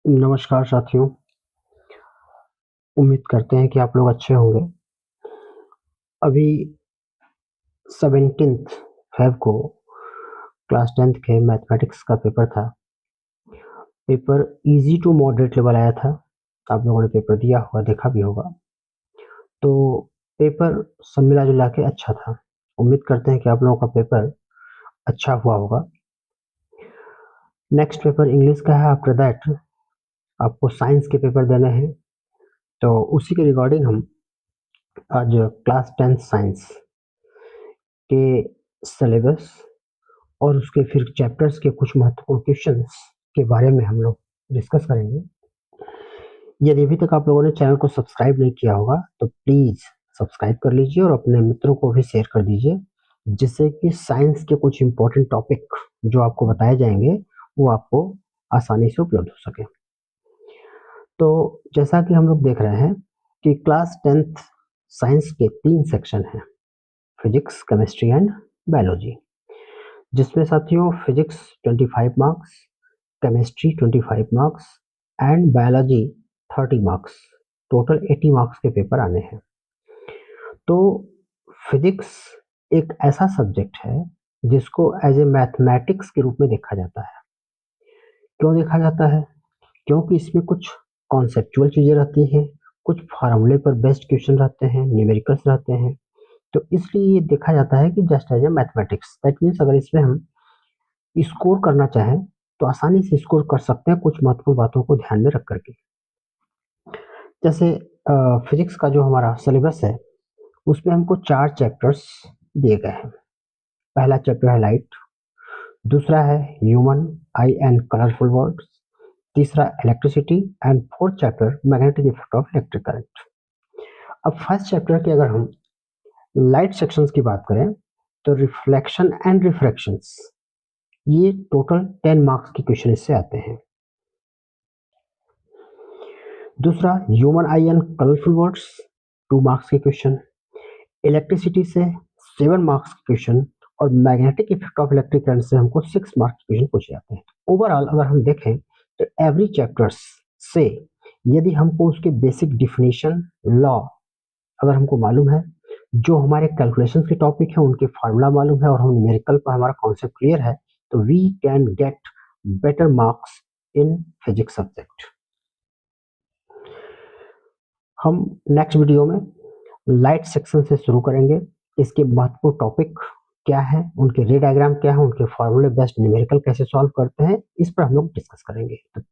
नमस्कार साथियों, उम्मीद करते हैं कि आप लोग अच्छे होंगे। अभी 17th फ़ेब को क्लास 10th के मैथमेटिक्स का पेपर था। Paper easy to moderate level आया था। आप लोगों ने पेपर दिया होगा, देखा भी होगा। तो पेपर सब मिला-जुला के अच्छा था। उम्मीद करते हैं कि आप लोगों का पेपर अच्छा हुआ होगा। नेक्स्ट पेपर इंग्लिश का है, आफ्टर दैट आपको साइंस के पेपर देने हैं। तो उसी के रिगार्डिंग हम आज क्लास 10th साइंस के सिलेबस और उसके फिर चैप्टर्स के कुछ महत्वपूर्ण क्वेश्चंस के बारे में हम लोग डिस्कस करेंगे। यदि अभी तक आप लोगों ने चैनल को सब्सक्राइब नहीं किया होगा तो प्लीज़ सब्सक्राइब कर लीजिए और अपने मित्रों को भी शेयर कर दीजिए, जिससे कि साइंस के कुछ इम्पोर्टेंट टॉपिक जो आपको बताए जाएंगे वो आपको आसानी से उपलब्ध हो सके। तो जैसा कि हम लोग देख रहे हैं कि क्लास 10th साइंस के 3 सेक्शन हैं, फिजिक्स, केमिस्ट्री एंड बायोलॉजी, जिसमें साथियों physics 25 marks, chemistry 25 marks and biology 30 marks, total 80 marks के पेपर आने हैं। तो फिजिक्स एक ऐसा सब्जेक्ट है जिसको एज ए मैथमेटिक्स के रूप में देखा जाता है। क्यों देखा जाता है? क्योंकि इसमें कुछ कॉन्सेप्चुअल चीजें रहती हैं, कुछ फार्मूले पर बेस्ड क्वेश्चन रहते हैं, न्यूमेरिकल्स रहते हैं। तो इसलिए ये देखा जाता है कि just as a mathematics, that means अगर इसमें हम स्कोर करना चाहें तो आसानी से स्कोर कर सकते हैं, कुछ महत्वपूर्ण बातों को ध्यान में रख करके। जैसे फिजिक्स का जो हमारा सिलेबस है उसमें हमको 4 चैप्टर्स दिए गए हैं। पहला चैप्टर है लाइट, दूसरा है human eye and colourful words, तीसरा electricity and fourth chapter magnetic effect of electric current. अब फर्स्ट चैप्टर के अगर हम लाइट सेक्शंस की बात करें तो रिफ्लेक्शन एंड रिफ्रैक्शंस, ये टोटल 10 मार्क्स के क्वेश्चन इससे आते हैं। दूसरा human eye and colourful words, 2 marks के क्वेश्चन। इलेक्ट्रिसिटी से 7 मार्क्स के क्वेश्चन और magnetic effect of electric current से हमको 6 मार्क्स के क्वेश्चन पूछे जाते हैं। ओवरऑल अगर हम देखें तो एवरी चैप्टर्स से यदि हमको उसके बेसिक डिफिनेशन, लॉ अगर हमको मालूम है, जो हमारे कैलकुलेशन के टॉपिक है उनके फार्मूला मालूम है और हम न्यूमेरिकल पर हमारा कॉन्सेप्ट क्लियर है, तो we can get better marks in physics subject. हम नेक्स्ट वीडियो में लाइट सेक्शन से शुरू करेंगे। इसके महत्वपूर्ण टॉपिक क्या है, उनके रे डायग्राम क्या है, उनके फॉर्मूले बेस्ड न्यूमेरिकल कैसे सॉल्व करते हैं, इस पर हम लोग डिस्कस करेंगे।